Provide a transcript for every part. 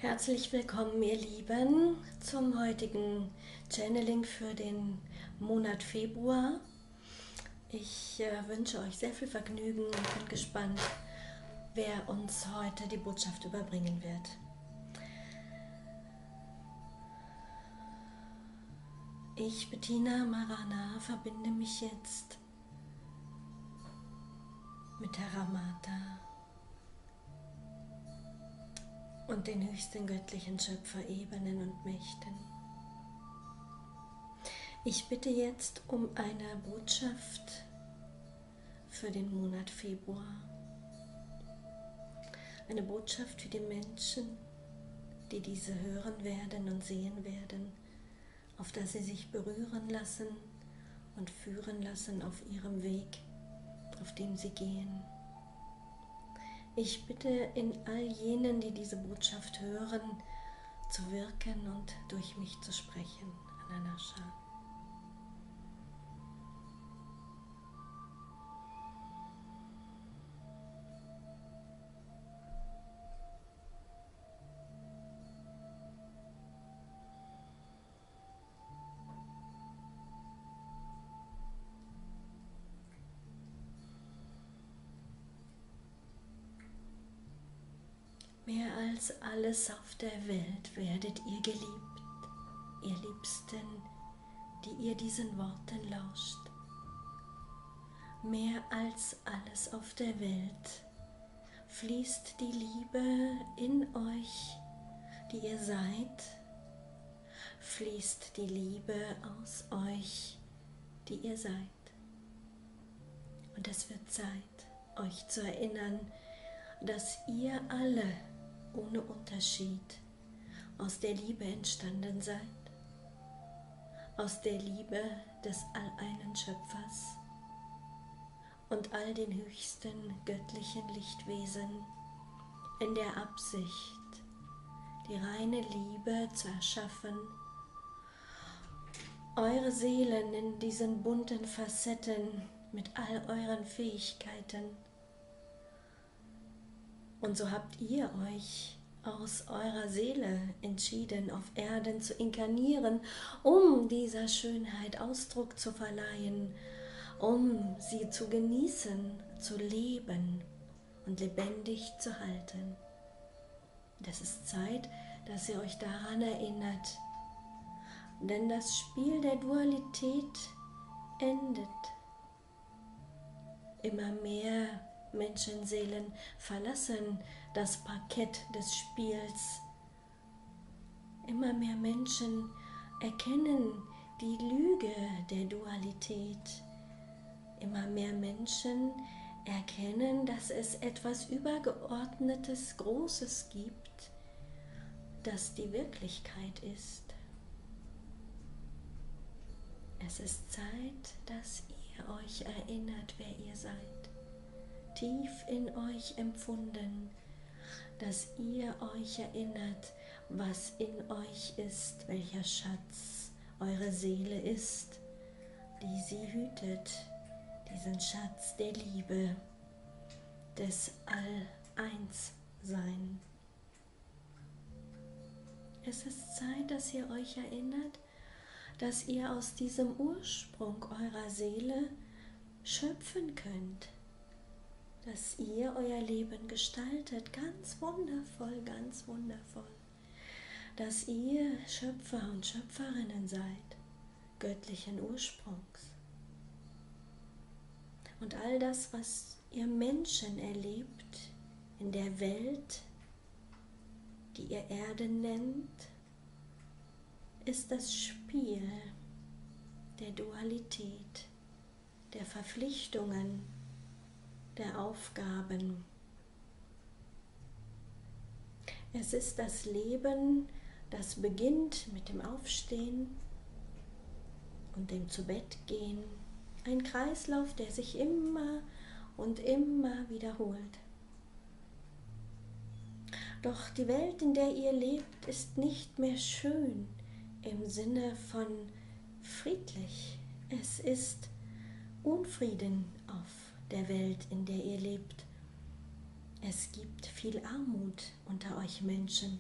Herzlich willkommen, ihr Lieben, zum heutigen Channeling für den Monat Februar. Ich wünsche euch sehr viel Vergnügen und bin gespannt, wer uns heute die Botschaft überbringen wird. Ich, Bettina Marana, verbinde mich jetzt mit Terra Mata und den höchsten göttlichen Schöpferebenen und Mächten. Ich bitte jetzt um eine Botschaft für den Monat Februar. Eine Botschaft für die Menschen, die diese hören werden und sehen werden, auf dass sie sich berühren lassen und führen lassen auf ihrem Weg, auf dem sie gehen. Ich bitte in all jenen, die diese Botschaft hören, zu wirken und durch mich zu sprechen. Ananascha. Mehr als alles auf der Welt werdet ihr geliebt, ihr Liebsten, die ihr diesen Worten lauscht. Mehr als alles auf der Welt fließt die Liebe in euch, die ihr seid, fließt die Liebe aus euch, die ihr seid. Und es wird Zeit, euch zu erinnern, dass ihr alle ohne Unterschied aus der Liebe entstanden seid, aus der Liebe des alleinen Schöpfers und all den höchsten göttlichen Lichtwesen in der Absicht, die reine Liebe zu erschaffen, eure Seelen in diesen bunten Facetten mit all euren Fähigkeiten. Und so habt ihr euch aus eurer Seele entschieden, auf Erden zu inkarnieren, um dieser Schönheit Ausdruck zu verleihen, um sie zu genießen, zu leben und lebendig zu halten. Das ist Zeit, dass ihr euch daran erinnert, denn das Spiel der Dualität endet. Immer mehr Menschenseelen verlassen das Parkett des Spiels. Immer mehr Menschen erkennen die Lüge der Dualität. Immer mehr Menschen erkennen, dass es etwas Übergeordnetes, Großes gibt, das die Wirklichkeit ist. Es ist Zeit, dass ihr euch erinnert, wer ihr seid. Tief in euch empfunden, dass ihr euch erinnert, was in euch ist, welcher Schatz eure Seele ist, die sie hütet, diesen Schatz der Liebe, des All-Eins-Sein. Es ist Zeit, dass ihr euch erinnert, dass ihr aus diesem Ursprung eurer Seele schöpfen könnt, dass ihr euer Leben gestaltet, ganz wundervoll, dass ihr Schöpfer und Schöpferinnen seid, göttlichen Ursprungs. Und all das, was ihr Menschen erlebt in der Welt, die ihr Erde nennt, ist das Spiel der Dualität, der Verpflichtungen, der Aufgaben. Es ist das Leben, das beginnt mit dem Aufstehen und dem Zubettgehen. Ein Kreislauf, der sich immer und immer wiederholt. Doch die Welt, in der ihr lebt, ist nicht mehr schön im Sinne von friedlich. Es ist Unfrieden auf der Welt, in der ihr lebt. Es gibt viel Armut unter euch Menschen.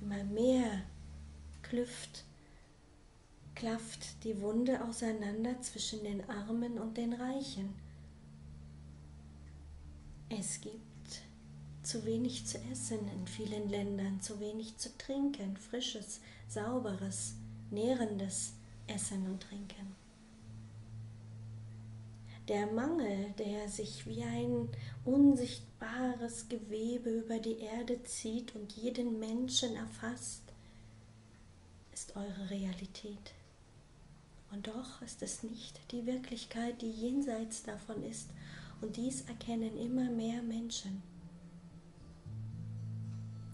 Immer mehr klafft die Wunde auseinander zwischen den Armen und den Reichen. Es gibt zu wenig zu essen in vielen Ländern, zu wenig zu trinken, frisches, sauberes, nährendes Essen und Trinken. Der Mangel, der sich wie ein unsichtbares Gewebe über die Erde zieht und jeden Menschen erfasst, ist eure Realität. Und doch ist es nicht die Wirklichkeit, die jenseits davon ist, und dies erkennen immer mehr Menschen.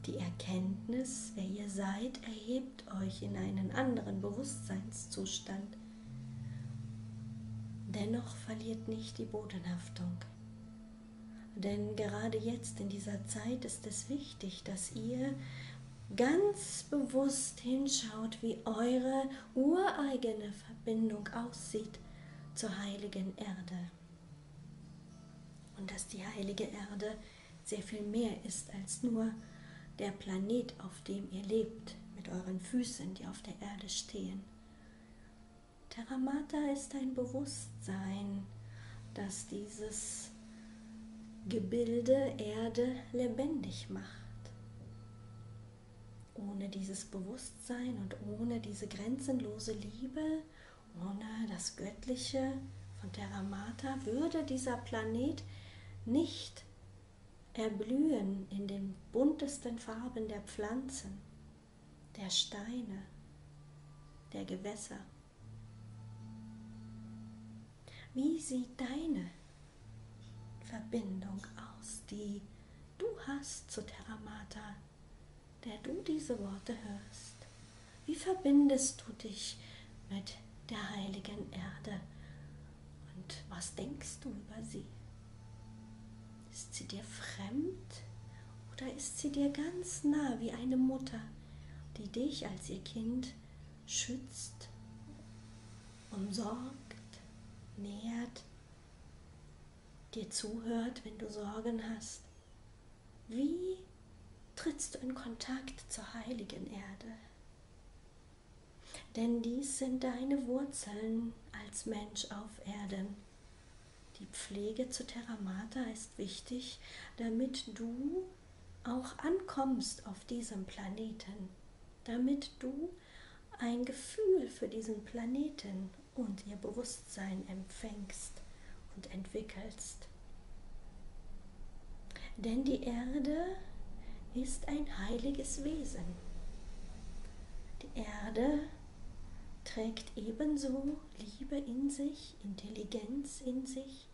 Die Erkenntnis, wer ihr seid, erhebt euch in einen anderen Bewusstseinszustand. Dennoch verliert nicht die Bodenhaftung. Denn gerade jetzt in dieser Zeit ist es wichtig, dass ihr ganz bewusst hinschaut, wie eure ureigene Verbindung aussieht zur heiligen Erde. Und dass die heilige Erde sehr viel mehr ist als nur der Planet, auf dem ihr lebt, mit euren Füßen, die auf der Erde stehen. Terra Mata ist ein Bewusstsein, das dieses Gebilde Erde lebendig macht. Ohne dieses Bewusstsein und ohne diese grenzenlose Liebe, ohne das Göttliche von Terra Mata würde dieser Planet nicht erblühen in den buntesten Farben der Pflanzen, der Steine, der Gewässer. Wie sieht deine Verbindung aus, die du hast zu Terra Mata, der du diese Worte hörst? Wie verbindest du dich mit der heiligen Erde? Und was denkst du über sie? Ist sie dir fremd oder ist sie dir ganz nah wie eine Mutter, die dich als ihr Kind schützt, umsorgt, nährt, dir zuhört, wenn du Sorgen hast? Wie trittst du in Kontakt zur heiligen Erde? Denn dies sind deine Wurzeln als Mensch auf Erden. Die Pflege zu Terra Mata ist wichtig, damit du auch ankommst auf diesem Planeten, damit du ein Gefühl für diesen Planeten und ihr Bewusstsein empfängst und entwickelst. Denn die Erde ist ein heiliges Wesen. Die Erde trägt ebenso Liebe in sich, Intelligenz in sich,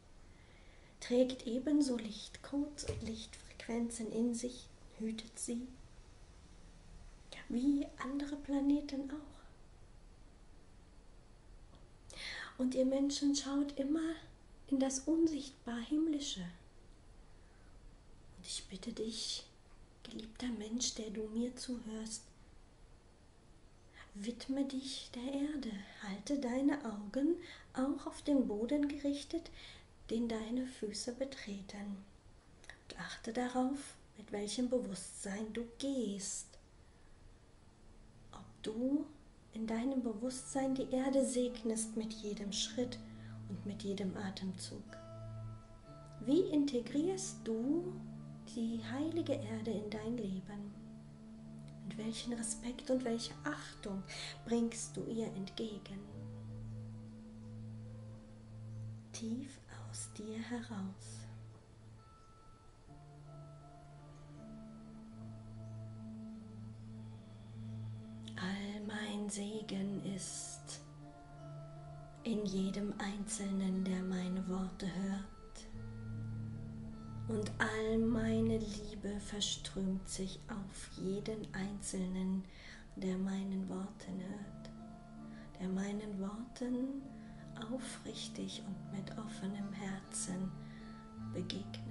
trägt ebenso Lichtcodes und Lichtfrequenzen in sich, hütet sie, wie andere Planeten auch. Und ihr Menschen schaut immer in das unsichtbar Himmlische. Und ich bitte dich, geliebter Mensch, der du mir zuhörst, widme dich der Erde, halte deine Augen auch auf den Boden gerichtet, den deine Füße betreten. Und achte darauf, mit welchem Bewusstsein du gehst. Ob du in deinem Bewusstsein die Erde segnest mit jedem Schritt und mit jedem Atemzug. Wie integrierst du die heilige Erde in dein Leben? Und welchen Respekt und welche Achtung bringst du ihr entgegen? Tief aus dir heraus. All mein Segen ist in jedem Einzelnen, der meine Worte hört. Und all meine Liebe verströmt sich auf jeden Einzelnen, der meinen Worten hört, der meinen Worten aufrichtig und mit offenem Herzen begegnet.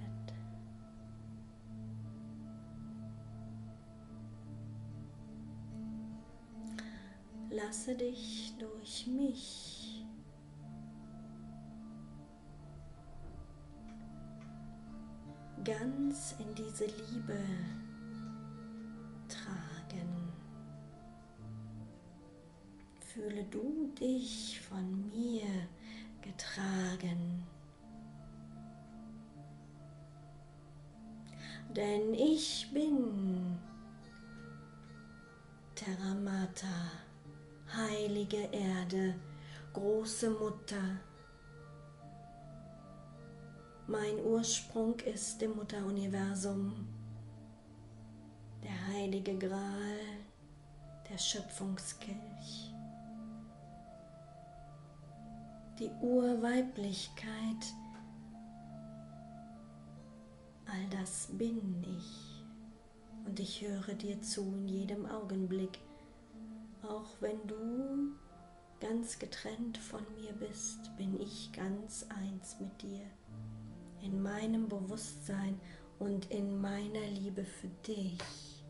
Lasse dich durch mich ganz in diese Liebe tragen. fühle du dich von mir getragen. Denn ich bin Terra Mata, heilige Erde, große Mutter. Mein Ursprung ist im Mutteruniversum, der heilige Gral, der Schöpfungskelch, die Urweiblichkeit, all das bin ich und ich höre dir zu in jedem Augenblick, auch wenn du ganz getrennt von mir bist, bin ich ganz eins mit dir, in meinem Bewusstsein und in meiner Liebe für dich.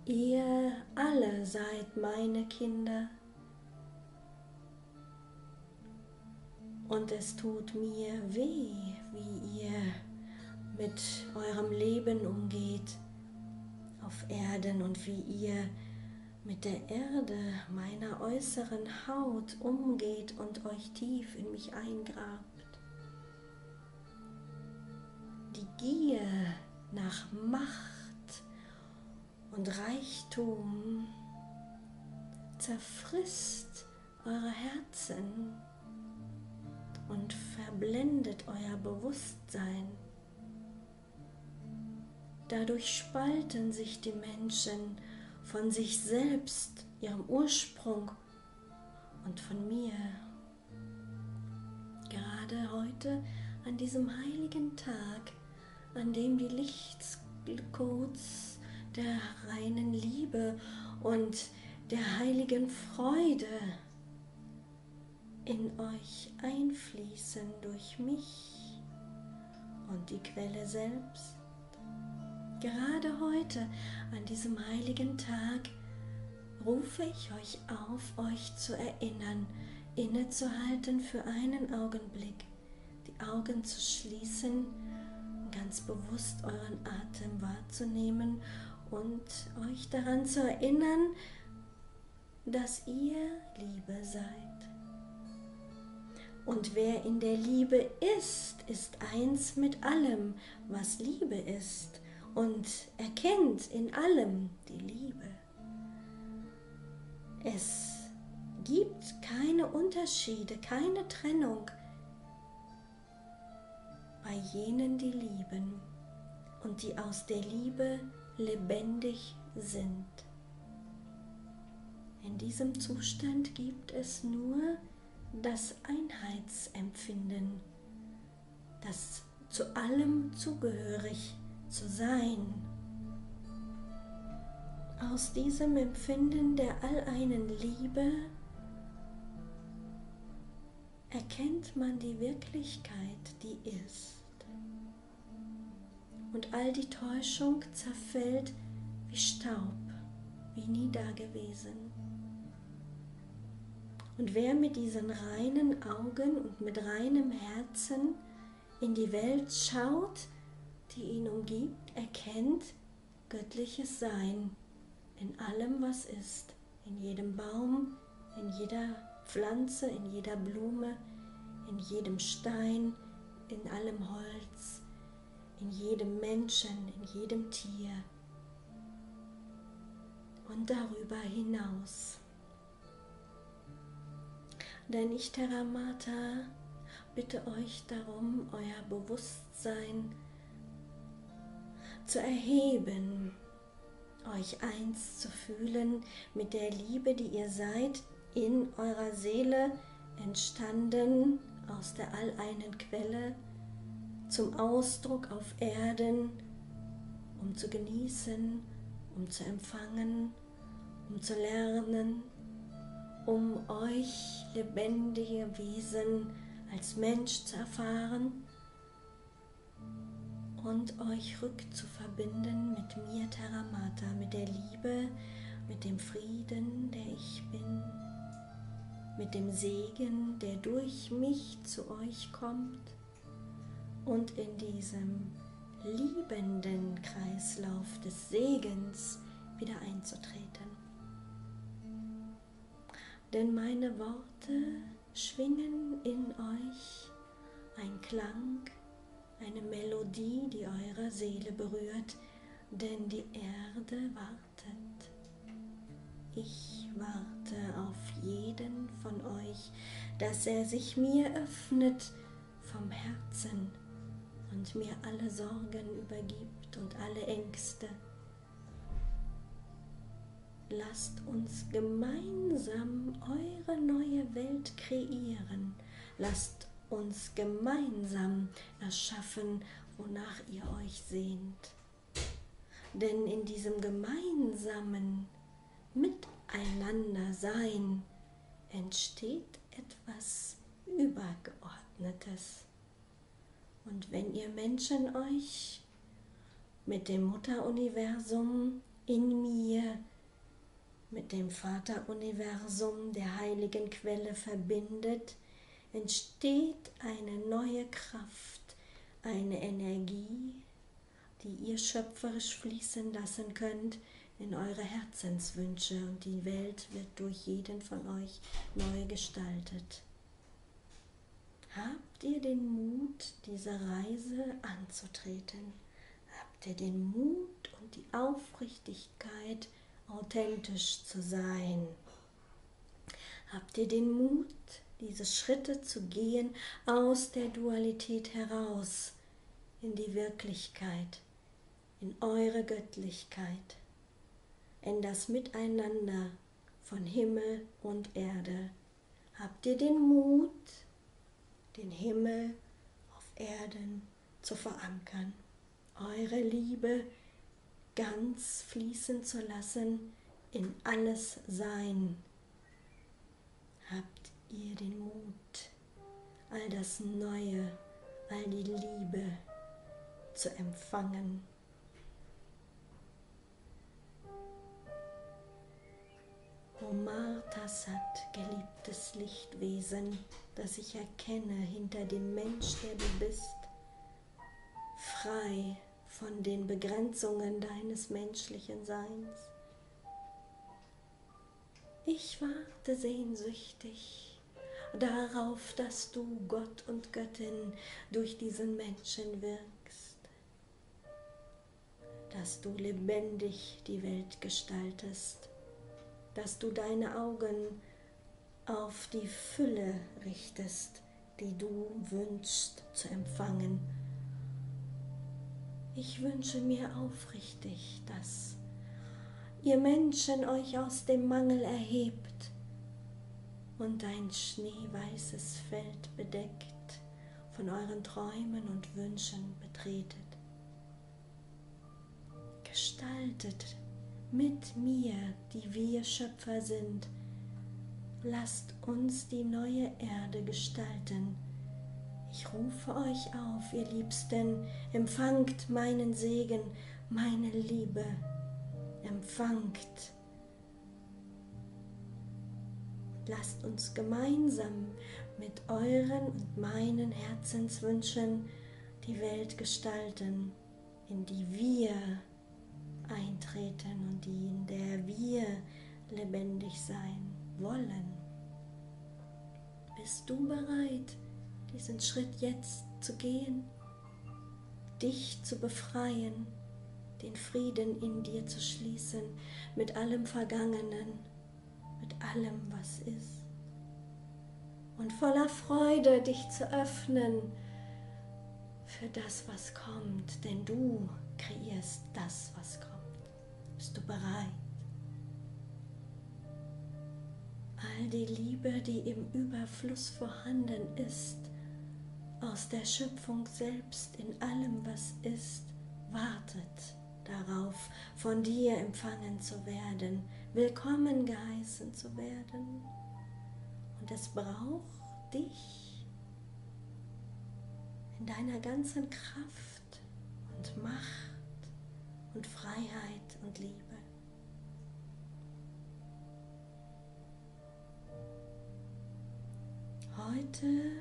Ihr alle seid meine Kinder und es tut mir weh, wie ihr mit eurem Leben umgeht auf Erden und wie ihr mit der Erde, meiner äußeren Haut, umgeht und euch tief in mich eingrabt. Die Gier nach Macht und Reichtum zerfrisst eure Herzen und verblendet euer Bewusstsein. Dadurch spalten sich die Menschen von sich selbst, ihrem Ursprung und von mir. Gerade heute, an diesem heiligen Tag, an dem die Lichtcodes der reinen Liebe und der heiligen Freude in euch einfließen durch mich und die Quelle selbst. Gerade heute, an diesem heiligen Tag, rufe ich euch auf, euch zu erinnern, innezuhalten für einen Augenblick, die Augen zu schließen, ganz bewusst euren Atem wahrzunehmen und euch daran zu erinnern, dass ihr Liebe seid. Und wer in der Liebe ist, ist eins mit allem, was Liebe ist, und erkennt in allem die Liebe. Es gibt keine Unterschiede, keine Trennung bei jenen, die lieben und die aus der Liebe lebendig sind. In diesem Zustand gibt es nur das Einheitsempfinden, das zu allem zugehörig zu sein. Aus diesem Empfinden der alleinen Liebe erkennt man die Wirklichkeit, die ist. Und all die Täuschung zerfällt wie Staub, wie nie dagewesen. Und wer mit diesen reinen Augen und mit reinem Herzen in die Welt schaut, die ihn umgibt, erkennt göttliches Sein in allem, was ist, in jedem Baum, in jeder Pflanze, in jeder Blume, in jedem Stein, in allem Holz, in jedem Menschen, in jedem Tier und darüber hinaus. Denn ich, Terra Mata, bitte euch darum, euer Bewusstsein zu erheben, euch eins zu fühlen mit der Liebe, die ihr seid, in eurer Seele entstanden aus der alleinen Quelle, zum Ausdruck auf Erden, um zu genießen, um zu empfangen, um zu lernen, um euch lebendige Wesen als Mensch zu erfahren und euch rückzuverbinden mit mir, Terra Mata, mit der Liebe, mit dem Frieden, der ich bin, mit dem Segen, der durch mich zu euch kommt und in diesem liebenden Kreislauf des Segens wieder einzutreten. denn meine Worte schwingen in euch ein Klang, eine Melodie, die eure Seele berührt, denn die Erde wartet. Ich warte auf jeden von euch, dass er sich mir öffnet vom Herzen und mir alle Sorgen übergibt und alle Ängste. Lasst uns gemeinsam eure neue Welt kreieren. Lasst uns gemeinsam erschaffen, wonach ihr euch sehnt. Denn in diesem gemeinsamen Miteinandersein entsteht etwas Übergeordnetes. Und wenn ihr Menschen euch mit dem Mutteruniversum in mir, mit dem Vateruniversum, der heiligen Quelle verbindet, entsteht eine neue Kraft, eine Energie, die ihr schöpferisch fließen lassen könnt in eure Herzenswünsche, und die Welt wird durch jeden von euch neu gestaltet. Habt ihr den Mut, diese Reise anzutreten? Habt ihr den Mut und die Aufrichtigkeit, authentisch zu sein? Habt ihr den Mut, diese Schritte zu gehen aus der Dualität heraus in die Wirklichkeit, in eure Göttlichkeit, in das Miteinander von Himmel und Erde? Habt ihr den Mut, den Himmel auf Erden zu verankern, eure Liebe ganz fließen zu lassen in alles Sein? Habt ihr den Mut, all das Neue, all die Liebe zu empfangen? O Martasat, geliebtes Lichtwesen, das ich erkenne hinter dem Mensch, der du bist, frei von den Begrenzungen deines menschlichen Seins. Ich warte sehnsüchtig darauf, dass du, Gott und Göttin, durch diesen Menschen wirkst, dass du lebendig die Welt gestaltest, dass du deine Augen auf die Fülle richtest, die du wünschst zu empfangen. Ich wünsche mir aufrichtig, dass ihr Menschen euch aus dem Mangel erhebt und ein schneeweißes Feld bedeckt von euren Träumen und Wünschen betretet. Gestaltet mit mir, die wir Schöpfer sind. Lasst uns die neue Erde gestalten. Ich rufe euch auf, ihr Liebsten, empfangt meinen Segen, meine Liebe, empfangt. Lasst uns gemeinsam mit euren und meinen Herzenswünschen die Welt gestalten, in die wir eintreten und in der wir lebendig sein wollen. Bist du bereit, diesen Schritt jetzt zu gehen, dich zu befreien, den Frieden in dir zu schließen, mit allem Vergangenen, mit allem, was ist, und voller Freude dich zu öffnen für das, was kommt, denn du kreierst das, was kommt. Bist du bereit? All die Liebe, die im Überfluss vorhanden ist, aus der Schöpfung selbst in allem, was ist, wartet darauf, von dir empfangen zu werden, willkommen geheißen zu werden. Und es braucht dich in deiner ganzen Kraft und Macht und Freiheit und Liebe. Heute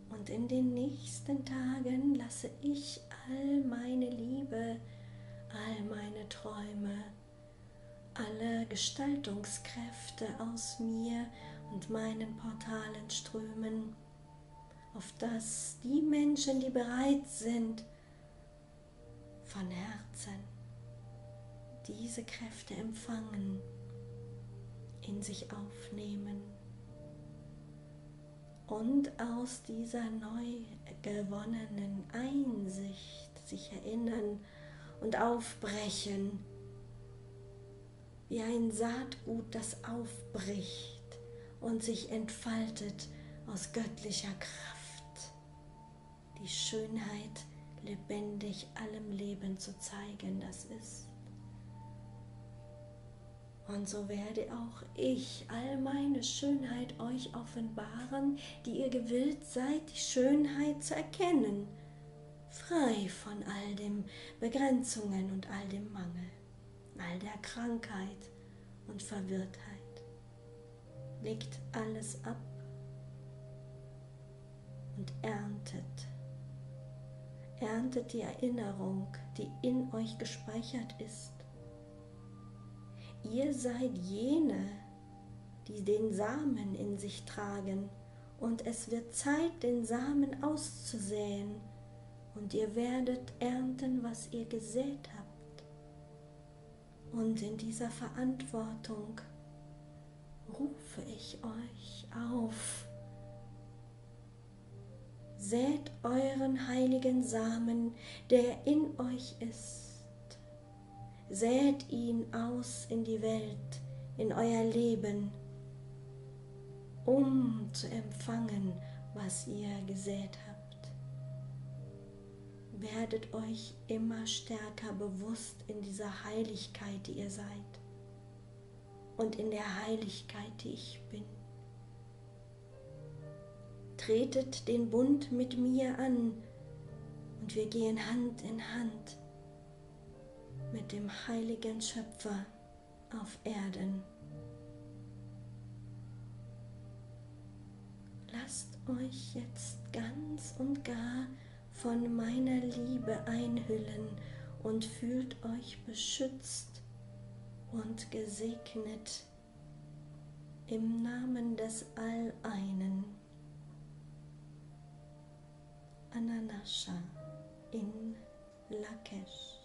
und in den nächsten Tagen lasse ich all meine Liebe, all meine Träume, alle Gestaltungskräfte aus mir und meinen Portalen strömen, auf dass die Menschen, die bereit sind, von Herzen diese Kräfte empfangen, in sich aufnehmen und aus dieser neu gewonnenen Einsicht sich erinnern und aufbrechen, wie ein Saatgut, das aufbricht und sich entfaltet aus göttlicher Kraft, die Schönheit lebendig allem Leben zu zeigen, das ist. Und so werde auch ich all meine Schönheit euch offenbaren, die ihr gewillt seid, die Schönheit zu erkennen, frei von all den Begrenzungen und all dem Mangel, all der Krankheit und Verwirrtheit. Legt alles ab und erntet. Erntet die Erinnerung, die in euch gespeichert ist. Ihr seid jene, die den Samen in sich tragen, und es wird Zeit, den Samen auszusäen, und ihr werdet ernten, was ihr gesät habt. Und in dieser Verantwortung rufe ich euch auf. Sät euren heiligen Samen, der in euch ist. Sät ihn aus in die Welt, in euer Leben, um zu empfangen, was ihr gesät habt. Werdet euch immer stärker bewusst in dieser Heiligkeit, die ihr seid, und in der Heiligkeit, die ich bin. Tretet den Bund mit mir an, und wir gehen Hand in Hand mit dem heiligen Schöpfer auf Erden. Lasst euch jetzt ganz und gar von meiner Liebe einhüllen und fühlt euch beschützt und gesegnet im Namen des All-Einen. Ananascha in Lakesh.